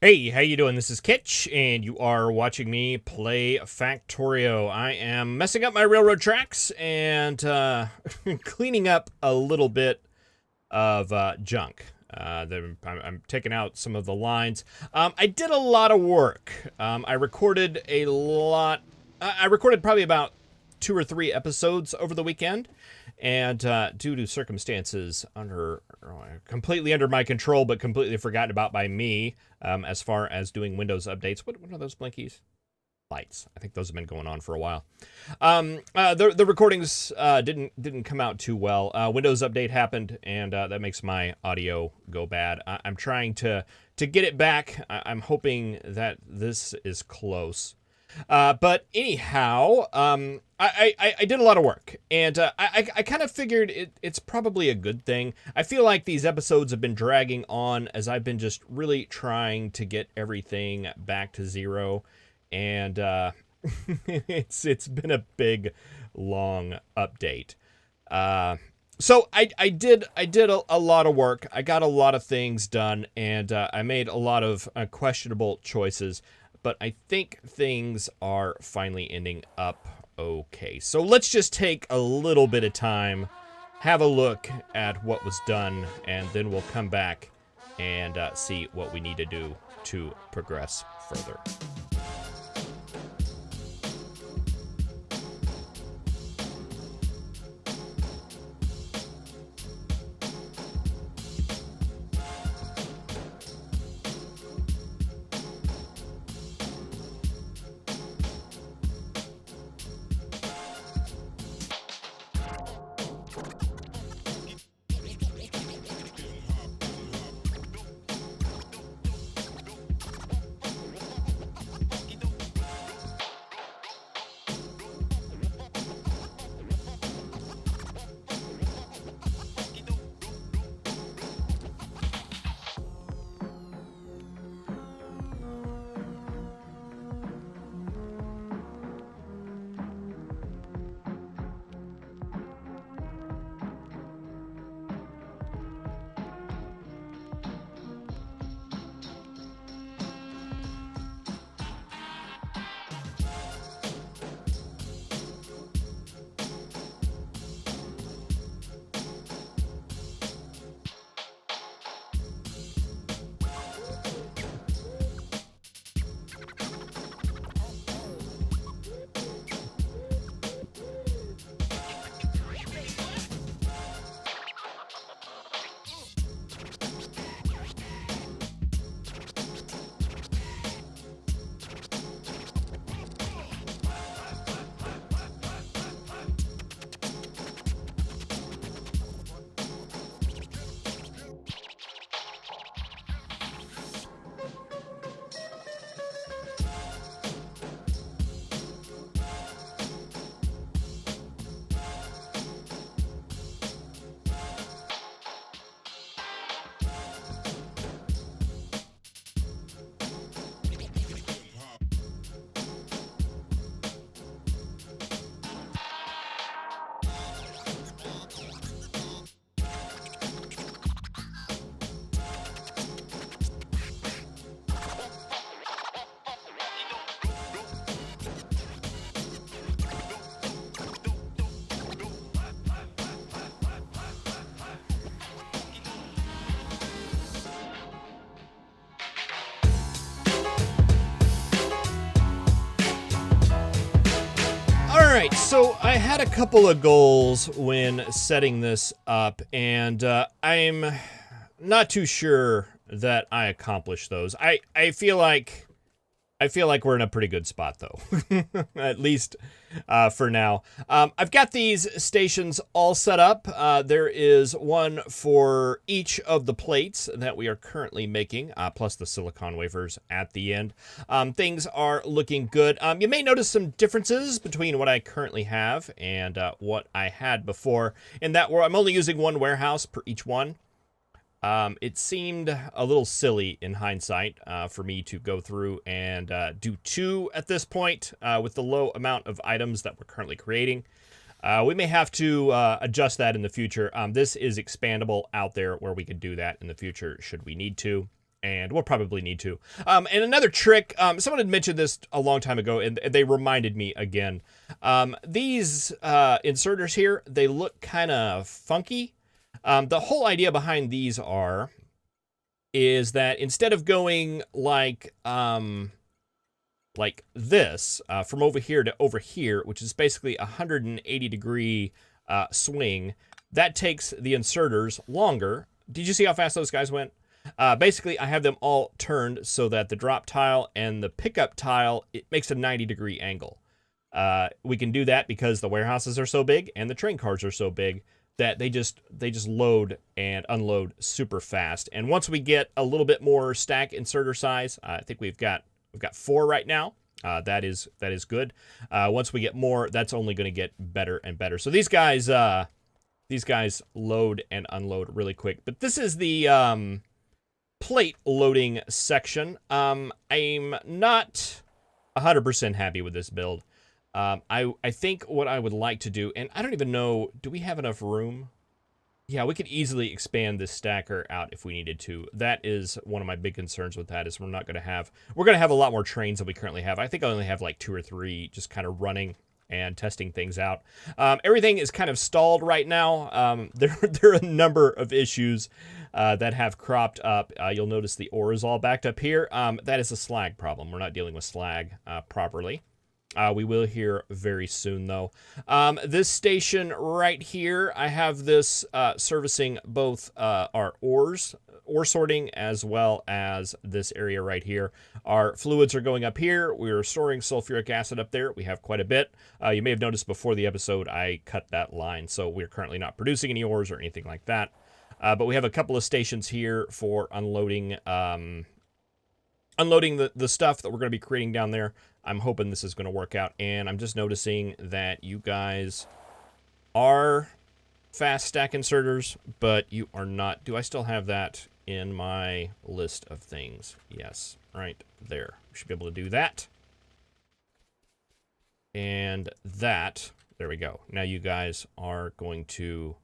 Hey, how you doing? This is Kitch, and you are watching me play Factorio. I am messing up my railroad tracks and cleaning up a little bit of junk. I'm taking out some of the lines. I did a lot of work. I recorded a lot. I recorded probably about 2 or 3 episodes over the weekend, and due to circumstances completely under my control, but completely forgotten about by me, as far as doing Windows updates. What are those blinkies? Lights. I think those have been going on for a while. The recordings didn't come out too well. Windows update happened, and that makes my audio go bad. I'm trying to get it back. I'm hoping that this is close. But anyhow, I did a lot of work, and I kind of figured it's probably a good thing. I feel like these episodes have been dragging on as I've been just really trying to get everything back to zero, and it's been a big, long update. So I did a lot of work. I got a lot of things done, and I made a lot of questionable choices. But I think things are finally ending up okay. So let's just take a little bit of time, have a look at what was done, and then we'll come back and see what we need to do to progress further. Alright, so I had a couple of goals when setting this up, and I'm not too sure that I accomplished those. I feel like we're in a pretty good spot, though, at least for now. I've got these stations all set up. There is one for each of the plates that we are currently making, plus the silicon wafers at the end. Things are looking good. You may notice some differences between what I currently have and what I had before, in that I'm only using one warehouse per each one. It seemed a little silly in hindsight for me to go through and do two at this point with the low amount of items that we're currently creating. We may have to adjust that in the future. This is expandable out there where we could do that in the future should we need to. And we'll probably need to. And another trick, someone had mentioned this a long time ago, and they reminded me again. These inserters here, they look kind of funky. The whole idea behind these is that instead of going like this, from over here to over here, which is basically a 180-degree swing, that takes the inserters longer. Did you see how fast those guys went? Basically, I have them all turned so that the drop tile and the pickup tile, it makes a 90-degree angle. We can do that because the warehouses are so big and the train cars are so big that they just load and unload super fast. And once we get a little bit more stack inserter size, I think we've got 4 right now. That is good. Once we get more, that's only going to get better and better. So these guys load and unload really quick. But this is the plate loading section. I'm not 100% happy with this build. I think what I would like to do, and I don't even know, do we have enough room? Yeah, we could easily expand this stacker out if we needed to. That is one of my big concerns with that, is we're going to have a lot more trains than we currently have. I think I only have like 2 or 3 just kind of running and testing things out. Everything is kind of stalled right now. There are a number of issues that have cropped up. You'll notice the ore is all backed up here. That is a slag problem. We're not dealing with slag properly. We will here very soon, though. This station right here, I have this servicing both our ore sorting as well as this area right here. Our fluids are going up here. We're storing sulfuric acid up there. We have quite a bit. You may have noticed before the episode I cut that line, so we're currently not producing any ores or anything like that. But we have a couple of stations here for unloading the stuff that we're going to be creating down there. I'm hoping this is going to work out. And I'm just noticing that you guys are fast stack inserters, but you are not. Do I still have that in my list of things? Yes, right there. We should be able to do that. And that, there we go. Now you guys are going to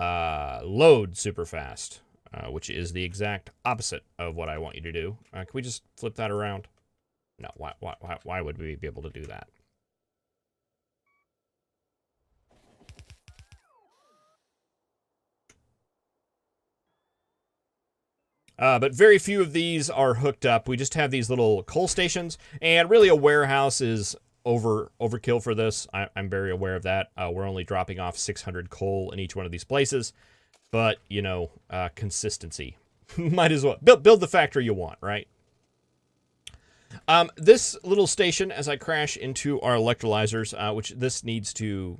load super fast, which is the exact opposite of what I want you to do. Can we just flip that around? No, why would we be able to do that? But very few of these are hooked up. We just have these little coal stations, and really a warehouse is overkill for this. I'm very aware of that. We're only dropping off 600 coal in each one of these places, but, you know, consistency. Might as well. Build the factory you want, right? This little station, as I crash into our electrolyzers, which this needs to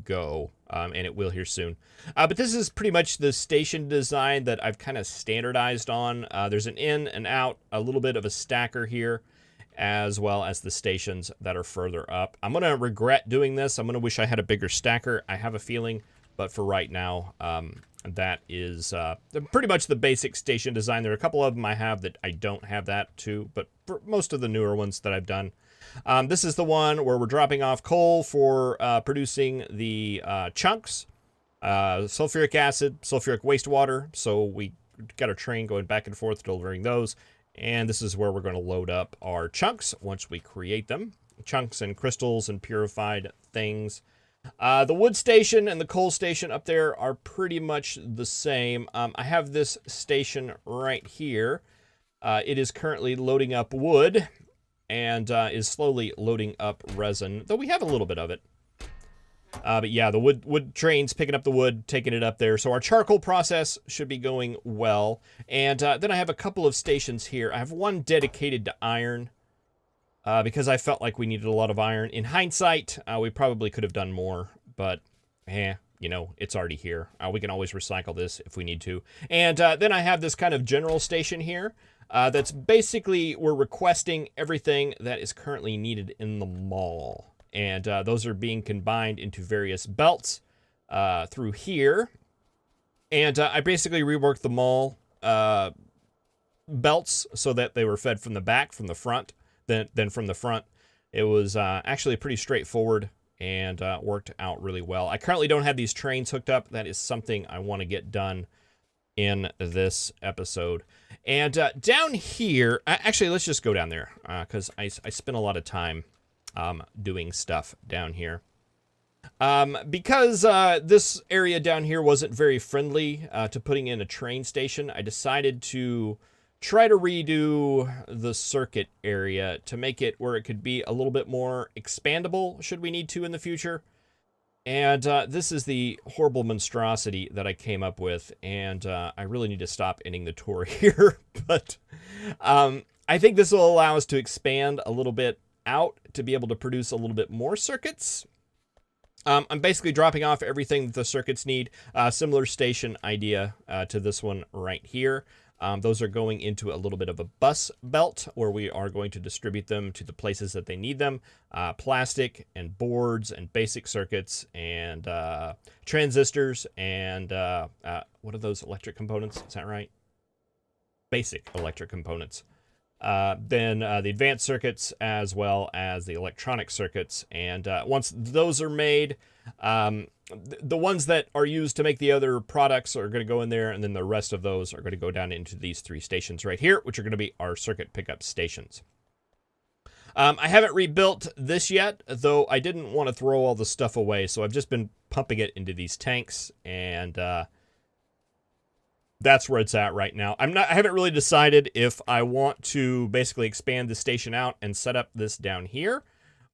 go, and it will here soon. But this is pretty much the station design that I've kind of standardized on. There's an in and out, a little bit of a stacker here, as well as the stations that are further up. I'm going to regret doing this. I'm going to wish I had a bigger stacker, I have a feeling, but for right now, that is pretty much the basic station design. There are a couple of them I have that I don't have that too, but for most of the newer ones that I've done. This is the one where we're dropping off coal for producing the chunks, sulfuric acid, sulfuric wastewater. So we got a train going back and forth delivering those. And this is where we're going to load up our chunks once we create them. Chunks and crystals and purified things. The wood station and the coal station up there are pretty much the same. I have this station right here. It is currently loading up wood and is slowly loading up resin, though we have a little bit of it. But yeah, the wood train's picking up the wood, taking it up there. So our charcoal process should be going well. And then I have a couple of stations here. I have one dedicated to iron. Because I felt like we needed a lot of iron. In hindsight, we probably could have done more, but, you know, it's already here. We can always recycle this if we need to. And then I have this kind of general station here that's basically, we're requesting everything that is currently needed in the mall. And those are being combined into various belts through here. And I basically reworked the mall belts so that they were fed from the back, from the front. Then from the front, it was actually pretty straightforward and worked out really well. I currently don't have these trains hooked up. That is something I want to get done in this episode. And down here, actually, let's just go down there because I spent a lot of time doing stuff down here. Because this area down here wasn't very friendly to putting in a train station, I decided to try to redo the circuit area to make it where it could be a little bit more expandable should we need to in the future. And this is the horrible monstrosity that I came up with, and I really need to stop ending the tour here. But I think this will allow us to expand a little bit out to be able to produce a little bit more circuits. I'm basically dropping off everything that the circuits need. Similar station idea to this one right here. Those are going into a little bit of a bus belt where we are going to distribute them to the places that they need them. Plastic and boards and basic circuits and transistors and what are those electric components? Is that right? Basic electric components. Then the advanced circuits as well as the electronic circuits. And once those are made, the ones that are used to make the other products are going to go in there, and then the rest of those are going to go down into these 3 stations right here, which are going to be our circuit pickup stations. I haven't rebuilt this yet, though I didn't want to throw all the stuff away, so I've just been pumping it into these tanks, and that's where it's at right now. I haven't really decided if I want to basically expand the station out and set up this down here,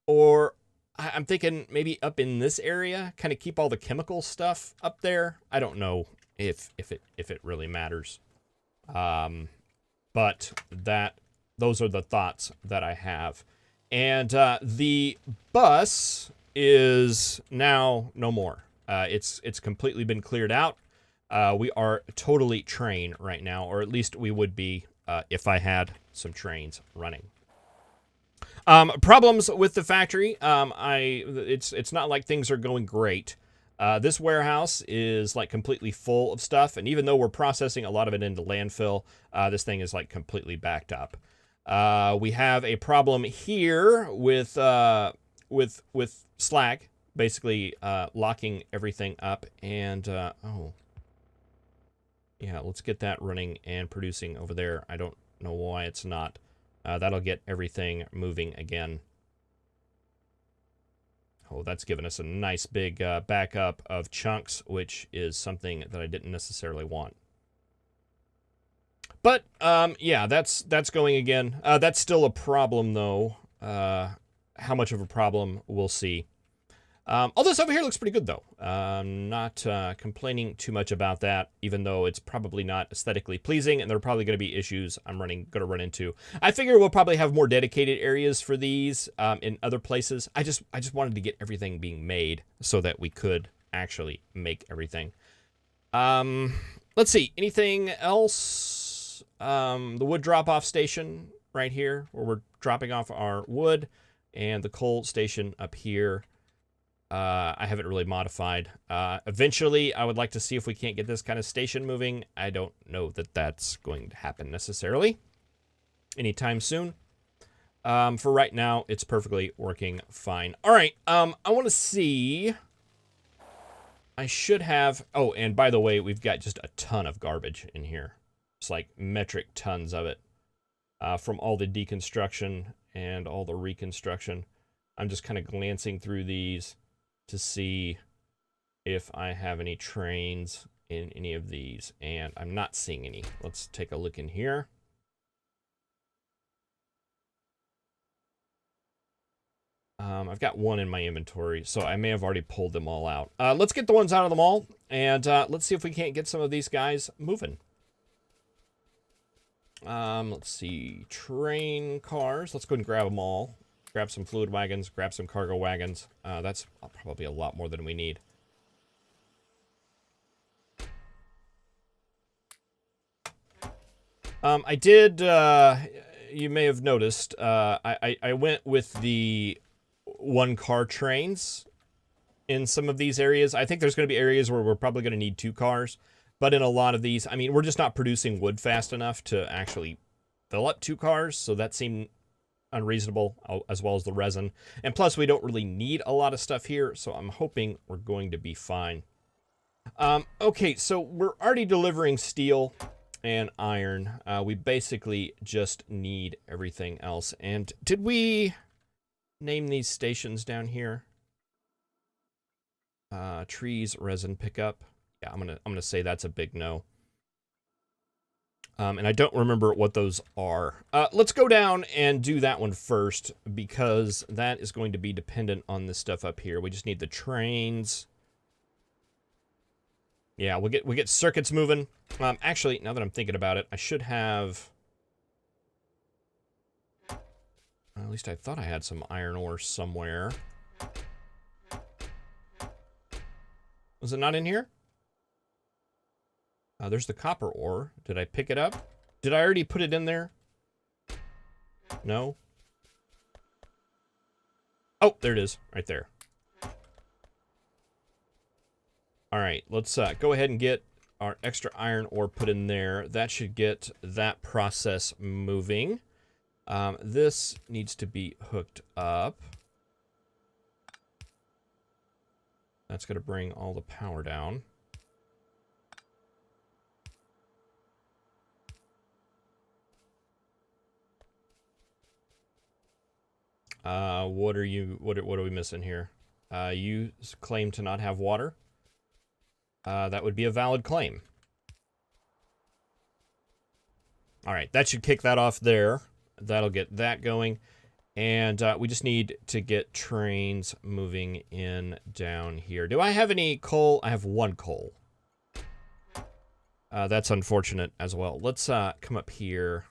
or I'm thinking maybe up in this area, kind of keep all the chemical stuff up there. I don't know if it really matters. But those are the thoughts that I have. And the bus is now no more. It's completely been cleared out. We are totally train right now, or at least we would be if I had some trains running. Problems with the factory. It's not like things are going great. This warehouse is like completely full of stuff, and even though we're processing a lot of it into landfill, this thing is like completely backed up. We have a problem here with slag, basically locking everything up, and oh, yeah, let's get that running and producing over there. I don't know why it's not. That'll get everything moving again. Oh, that's given us a nice big backup of chunks, which is something that I didn't necessarily want. But, yeah, that's going again. That's still a problem, though. How much of a problem, we'll see. All this over here looks pretty good, though. Not complaining too much about that, even though it's probably not aesthetically pleasing, and there are probably going to be issues I'm going to run into. I figure we'll probably have more dedicated areas for these in other places. I just wanted to get everything being made so that we could actually make everything. Let's see. Anything else? The wood drop-off station right here, where we're dropping off our wood, and the coal station up here. I haven't really modified. Eventually, I would like to see if we can't get this kind of station moving. I don't know that that's going to happen necessarily anytime soon. For right now, it's perfectly working fine. All right, I want to see. I should have. Oh, and by the way, we've got just a ton of garbage in here. It's like metric tons of it from all the deconstruction and all the reconstruction. I'm just kind of glancing through these to see if I have any trains in any of these, and I'm not seeing any. Let's take a look in here. I've got one in my inventory, so I may have already pulled them all out. Let's get the ones out of the mall, and let's see if we can't get some of these guys moving. Let's see, train cars. Let's go and grab them all. Grab some fluid wagons, grab some cargo wagons. That's probably a lot more than we need. I did, you may have noticed, I went with the one-car trains in some of these areas. I think there's going to be areas where we're probably going to need 2 cars. But in a lot of these, I mean, we're just not producing wood fast enough to actually fill up 2 cars. So that seemed unreasonable, as well as the resin. And plus, we don't really need a lot of stuff here, so I'm hoping we're going to be fine. Okay, so we're already delivering steel and iron. We basically just need everything else. And did we name these stations down here? Trees, resin pickup. Yeah, I'm gonna say that's a big no. And I don't remember what those are. Let's go down and do that one first, because that is going to be dependent on this stuff up here. We just need the trains. Yeah, we get circuits moving. Actually, now that I'm thinking about it, I should have... At least I thought I had some iron ore somewhere. Was it not in here? There's the copper ore. Did I pick it up? Did I already put it in there? No? Oh, there it is. Right there. Alright, let's go ahead and get our extra iron ore put in there. That should get that process moving. This needs to be hooked up. That's going to bring all the power down. What are we missing here? You claim to not have water. That would be a valid claim. All right, that should kick that off there. That'll get that going. And we just need to get trains moving in down here. Do I have any coal? I have 1 coal. That's unfortunate as well. Let's come up here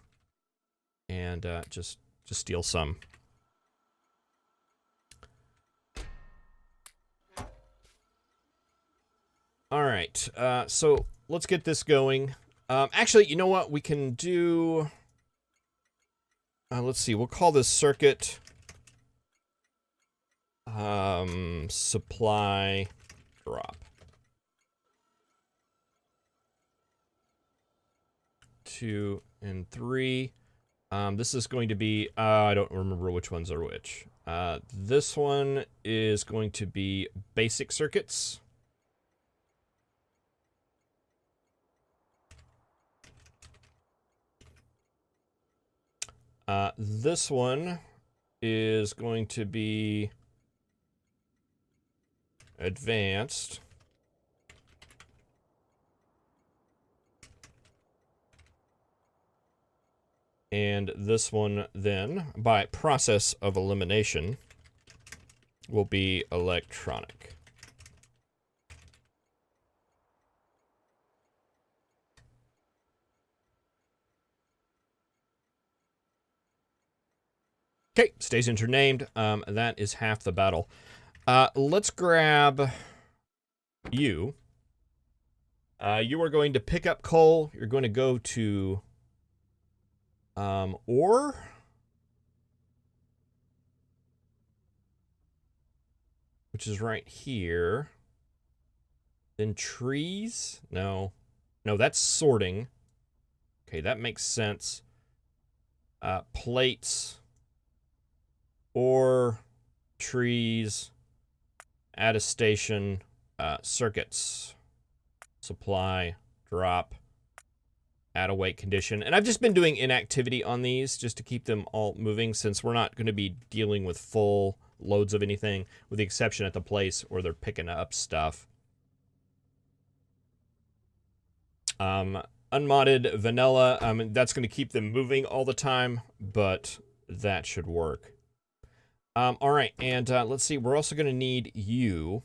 and just steal some. All right, so let's get this going. Actually, you know what? We can do... let's see, we'll call this circuit supply drop. 2 and 3. This is going to be, I don't remember which ones are which. This one is going to be basic circuits. This one is going to be advanced. And this one then, by process of elimination, will be electronic. Okay, stays internamed. That is half the battle. Let's grab you. You are going to pick up coal. You're going to go to ore. Which is right here. Then trees. No, that's sorting. Okay, that makes sense. Plates. Ore, trees, add a station, circuits, supply, drop, add a wait condition. And I've just been doing inactivity on these just to keep them all moving, since we're not going to be dealing with full loads of anything, with the exception at the place where they're picking up stuff. Unmodded vanilla, that's going to keep them moving all the time, but that should work. All right, and let's see, we're also going to need you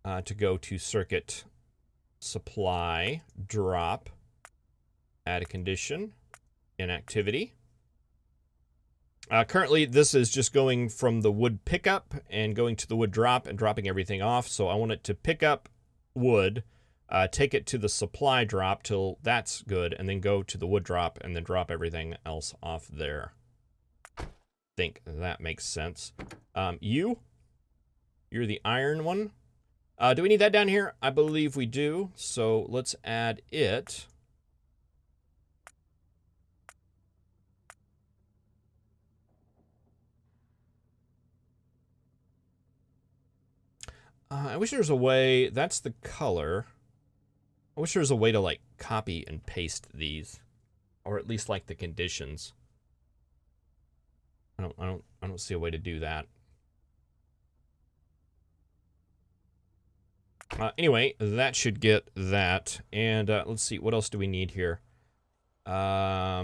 to go to circuit supply, drop, add a condition, inactivity. Currently, this is just going from the wood pickup and going to the wood drop and dropping everything off, so I want it to pick up wood, take it to the supply drop till that's good, and then go to the wood drop and then drop everything else off there. Think that makes sense. You're the iron one. Do we need that down here? I believe we do. So let's add it. I wish there was a way. That's the color. I wish there was a way to like copy and paste these, or at least like the conditions. I don't see a way to do that. Anyway, that should get that. And let's see, what else do we need here? All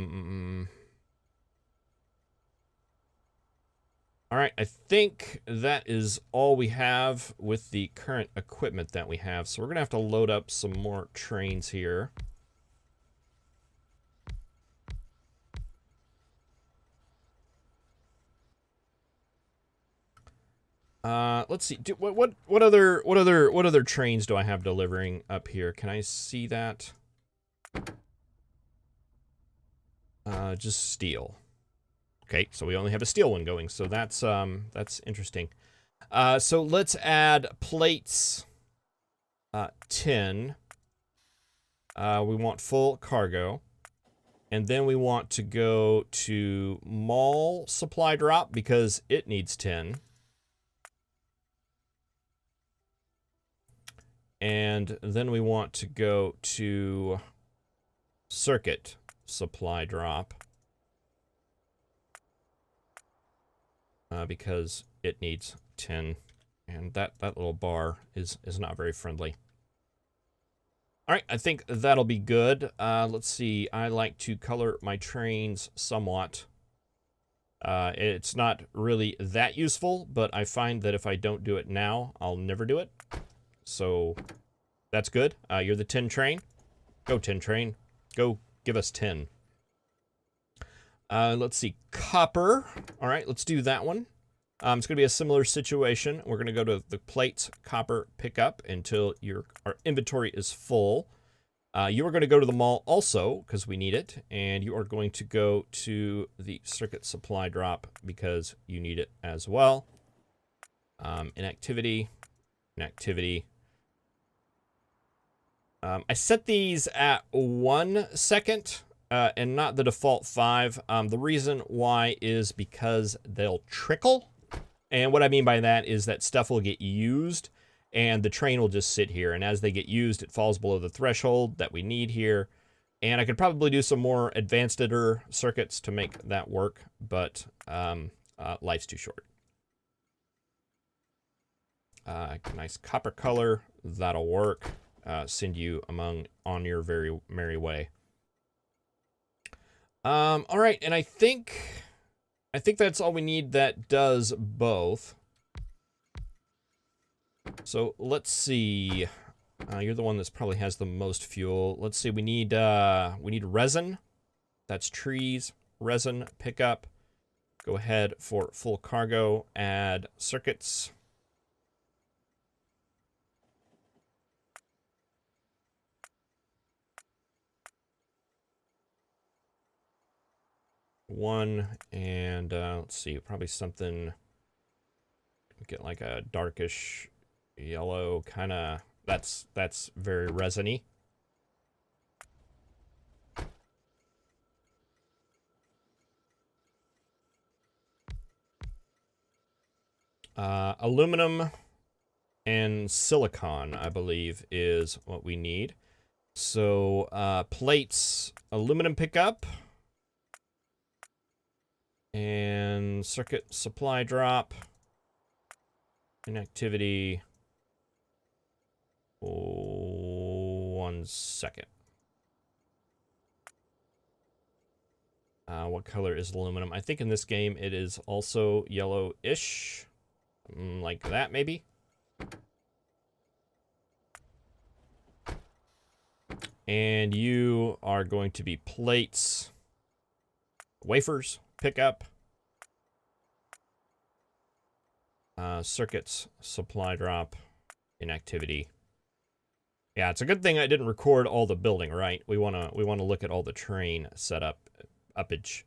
right, I think that is all we have with the current equipment that we have. So we're going to have to load up some more trains here. Let's see. What other trains do I have delivering up here? Can I see that? Just steel. Okay, so we only have a steel one going, so that's interesting. So let's add plates. 10. We want full cargo. And then we want to go to mall supply drop because it needs 10. And then we want to go to circuit supply drop because it needs 10. And that little bar is not very friendly. All right, I think that'll be good. Let's see. I like to color my trains somewhat. It's not really that useful, but I find that if I don't do it now, I'll never do it. So that's good. You're the 10 train. Go 10 train. Go give us 10. Let's see. Copper. All right, let's do that one. It's going to be a similar situation. We're going to go to the plates, copper, pickup until our inventory is full. You are going to go to the mall also because we need it. And you are going to go to the circuit supply drop because you need it as well. Inactivity. I set these at 1 second and not the default 5. The reason why is because they'll trickle. And what I mean by that is that stuff will get used and the train will just sit here. And as they get used, it falls below the threshold that we need here. And I could probably do some more advanced circuits to make that work, but life's too short. Nice copper color, that'll work. Send you on your very merry way. All right, and I think that's all we need that does both. So let's see. You're the one that probably has the most fuel. Let's see. We need resin. That's trees. Resin pickup. Go ahead for full cargo. Add circuits. One, and let's see, probably something, get like a darkish yellow kind of, that's very resiny. Aluminum and silicon, I believe, is what we need. So plates, aluminum pickup. And circuit supply drop. Inactivity. 1 second. What color is aluminum? I think in this game it is also yellowish. Like that, maybe. And you are going to be plates. Wafers. Pickup. Circuits, supply drop, inactivity. Yeah, it's a good thing I didn't record all the building, right? We wanna look at all the train setup, uppage.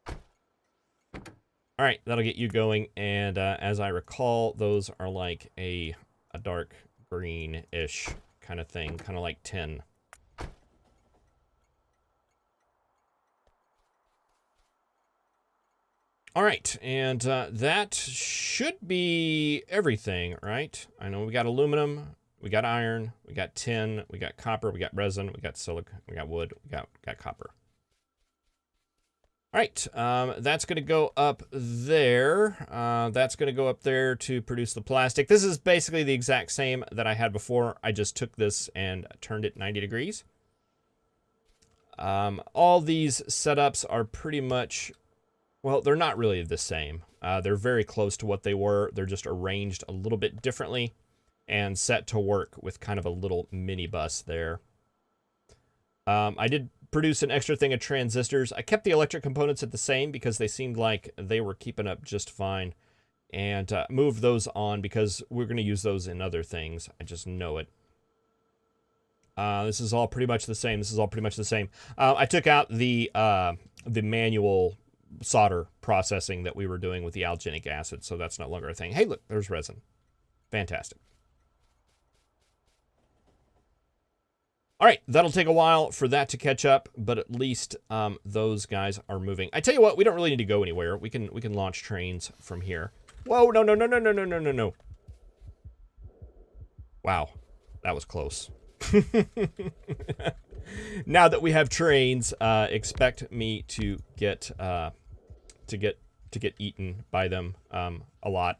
All right, that'll get you going. And as I recall, those are like a dark green-ish kind of thing, kind of like 10. All right, and that should be everything, right? I know we got aluminum, we got iron, we got tin, we got copper, we got resin, we got silicon, we got wood, we got copper. All right, that's going to go up there. That's going to go up there to produce the plastic. This is basically the exact same that I had before. I just took this and turned it 90 degrees. All these setups are pretty much, well, they're not really the same. They're very close to what they were. They're just arranged a little bit differently and set to work with kind of a little mini bus there. I did produce an extra thing of transistors. I kept the electric components at the same because they seemed like they were keeping up just fine, and moved those on because we're going to use those in other things. I just know it. This is all pretty much the same. This is all pretty much the same. I took out the manual solder processing that we were doing with the alginic acid, so that's no longer a thing. Hey, look, there's resin. Fantastic. All right, that'll take a while for that to catch up, but at least those guys are moving. I tell you what, we don't really need to go anywhere. We can launch trains from here. Whoa, no, no, no, no, no, no, no, no, no. Wow, that was close. Now that we have trains, expect me to get eaten by them a lot.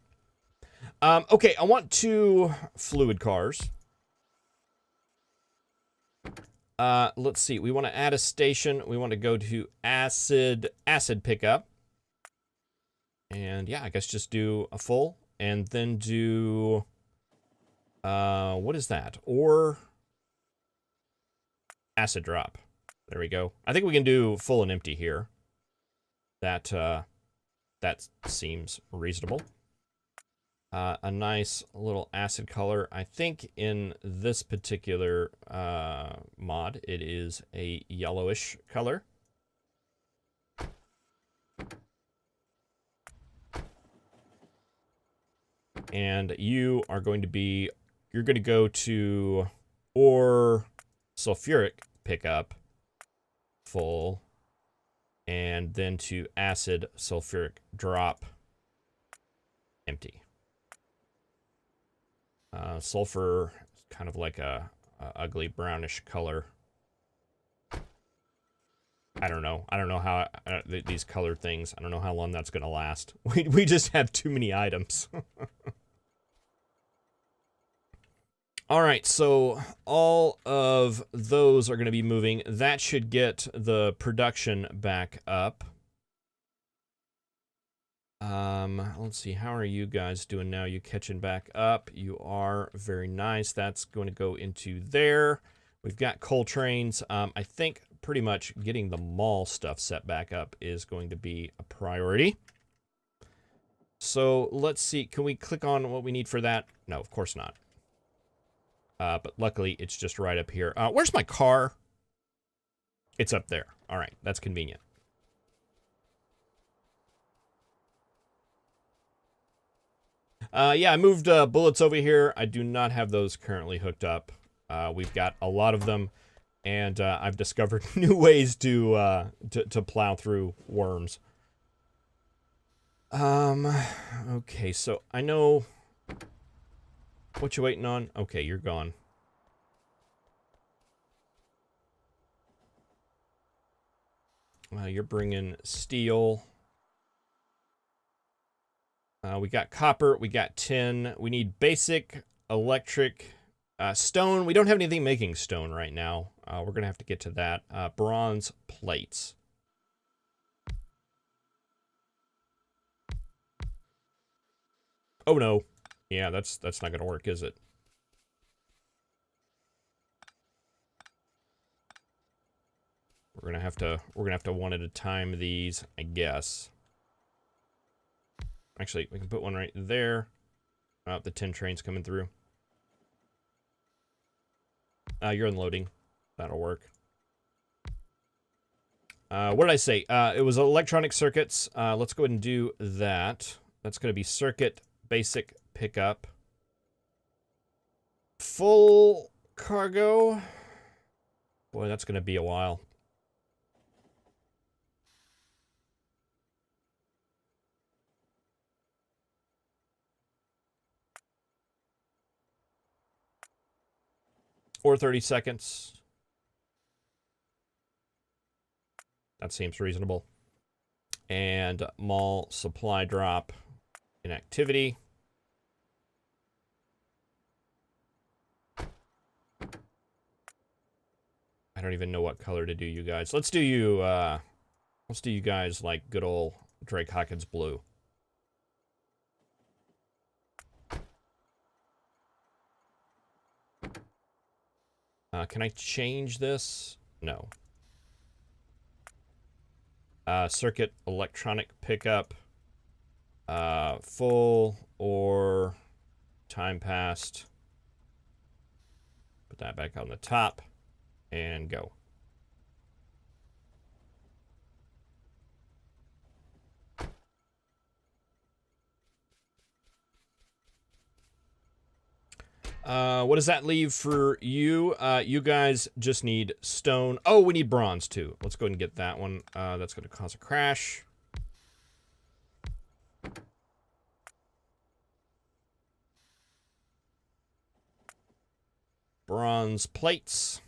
Okay, I want 2 fluid cars. Let's see. We want to add a station. We want to go to acid pickup. And yeah, I guess just do a full and then do, what is that? Or acid drop. There we go. I think we can do full and empty here. That seems reasonable. A nice little acid color. I think in this particular mod, it is a yellowish color. And you are going to be, you're going to go to ore sulfuric pickup, full, and then to acid sulfuric drop, empty. Sulfur is kind of like a ugly brownish color. I don't know how these colored things. I don't know how long that's gonna last. We just have too many items. All right, so all of those are going to be moving. That should get the production back up. Let's see, how are you guys doing now? You catching back up? You are very nice. That's going to go into there. We've got coal trains. I think pretty much getting the mall stuff set back up is going to be a priority. So let's see, can we click on what we need for that? No, of course not. But luckily, it's just right up here. Where's my car? It's up there. All right, that's convenient. Yeah, I moved bullets over here. I do not have those currently hooked up. We've got a lot of them, and I've discovered new ways to plow through worms. Okay, so I know what you waiting on. Okay, you're gone. You're bringing steel. We got copper, we got tin. We need basic, electric, stone. We don't have anything making stone right now. We're going to have to get to that. Bronze plates. Oh no. Yeah, that's not going to work, is it? We're going to have to one at a time these, I guess. Actually, we can put one right there. The tin train's coming through. You're unloading. That'll work. What did I say? It was electronic circuits. Let's go ahead and do that. That's going to be circuit basic pickup. Full cargo. Boy, that's going to be a while. or 30 seconds. That seems reasonable. And mall supply drop inactivity. I don't even know what color to do you guys. Let's do you guys like good old Drake Hawkins blue. Can I change this? No. Circuit electronic pickup. Full or time passed. Put that back on the top and go. What does that leave for you? You guys just need stone. Oh, we need bronze too. Let's go ahead and get that one. That's going to cause a crash. Bronze plates.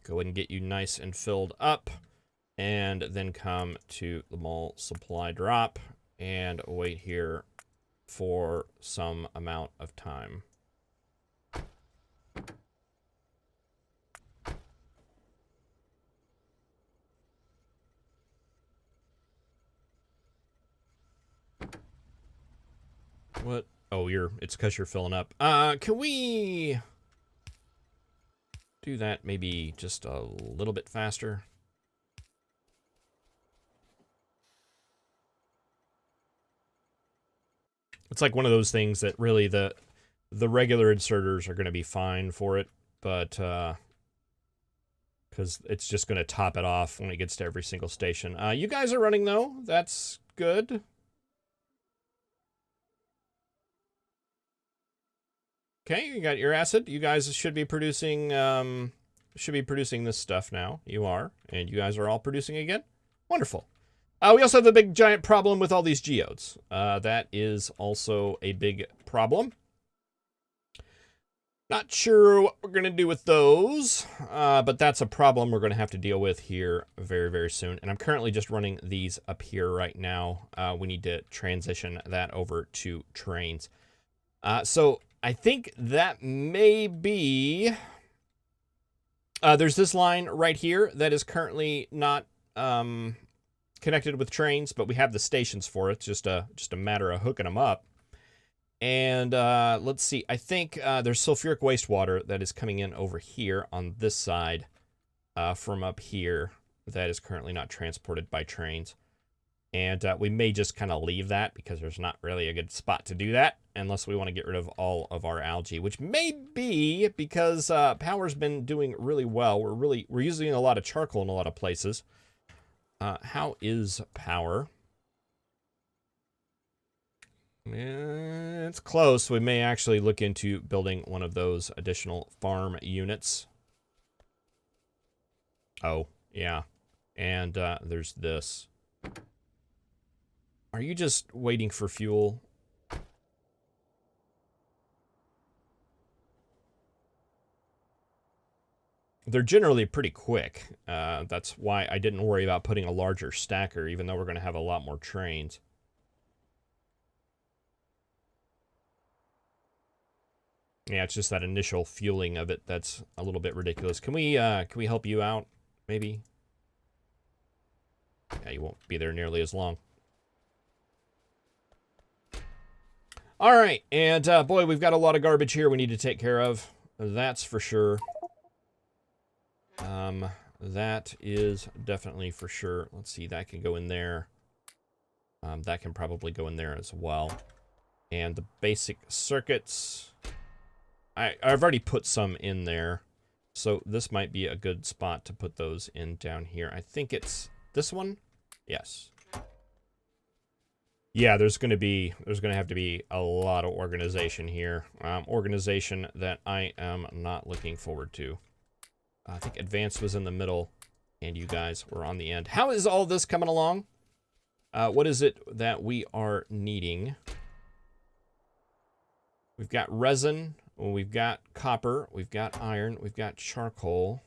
Go ahead and get you nice and filled up. And then come to the mall supply drop and wait here for some amount of time. What? Oh, it's because you're filling up. Can we do that maybe just a little bit faster? It's like one of those things that really the regular inserters are going to be fine for it, but because it's just going to top it off when it gets to every single station. You guys are running though. That's good. Okay, you got your acid. You guys should be producing this stuff now. You are, and you guys are all producing again. Wonderful. We also have the big giant problem with all these geodes. That is also a big problem. Not sure what we're going to do with those, but that's a problem we're going to have to deal with here very, very soon. And I'm currently just running these up here right now. We need to transition that over to trains. So I think that may be... there's this line right here that is currently not... connected with trains, but we have the stations for it. It's just a matter of hooking them up. And let's see. I think there's sulfuric wastewater that is coming in over here on this side from up here that is currently not transported by trains. And we may just kind of leave that because there's not really a good spot to do that unless we want to get rid of all of our algae, which may be because power's been doing really well. We're using a lot of charcoal in a lot of places. How is power? It's close. We may actually look into building one of those additional farm units. Oh, yeah. And there's this. Are you just waiting for fuel? They're generally pretty quick. That's why I didn't worry about putting a larger stacker, even though we're going to have a lot more trains. Yeah, it's just that initial fueling of it that's a little bit ridiculous. Can we help you out, maybe? Yeah, you won't be there nearly as long. All right, and boy, we've got a lot of garbage here we need to take care of. That's for sure. That is definitely for sure. Let's see, that can go in there. That can probably go in there as well. And the basic circuits, I've already put some in there. So this might be a good spot to put those in down here. I think it's this one. Yes. Yeah, there's going to have to be a lot of organization here. Organization that I am not looking forward to. I think advanced was in the middle, and you guys were on the end. How is all this coming along? What is it that we are needing? We've got resin. Well, we've got copper, we've got iron, we've got charcoal.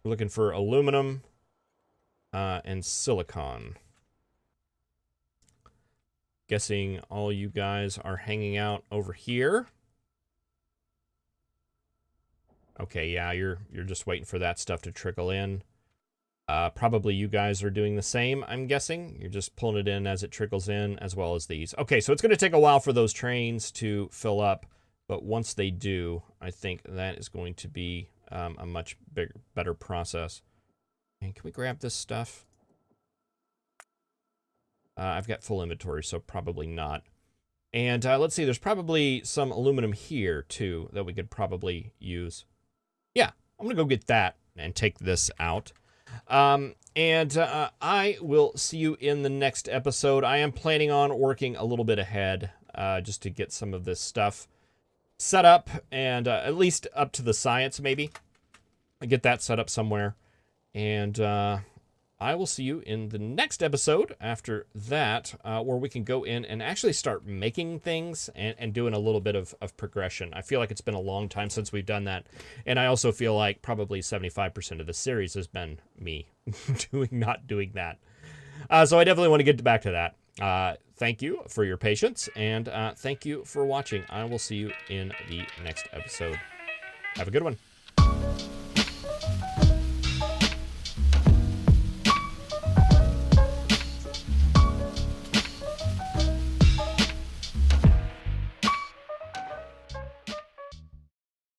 We're looking for aluminum and silicon. Guessing all you guys are hanging out over here. Okay, yeah, you're just waiting for that stuff to trickle in. Probably you guys are doing the same, I'm guessing. You're just pulling it in as it trickles in, as well as these. Okay, so it's going to take a while for those trains to fill up, but once they do, I think that is going to be a much better process. And can we grab this stuff? I've got full inventory, so probably not. And let's see, there's probably some aluminum here, too, that we could probably use. Yeah, I'm going to go get that and take this out. I will see you in the next episode. I am planning on working a little bit ahead just to get some of this stuff set up and at least up to the science, maybe. I get that set up somewhere. And I will see you in the next episode after that, where we can go in and actually start making things and doing a little bit of progression. I feel like it's been a long time since we've done that. And I also feel like probably 75% of the series has been me not doing that. So I definitely want to get back to that. Thank you for your patience, and thank you for watching. I will see you in the next episode. Have a good one.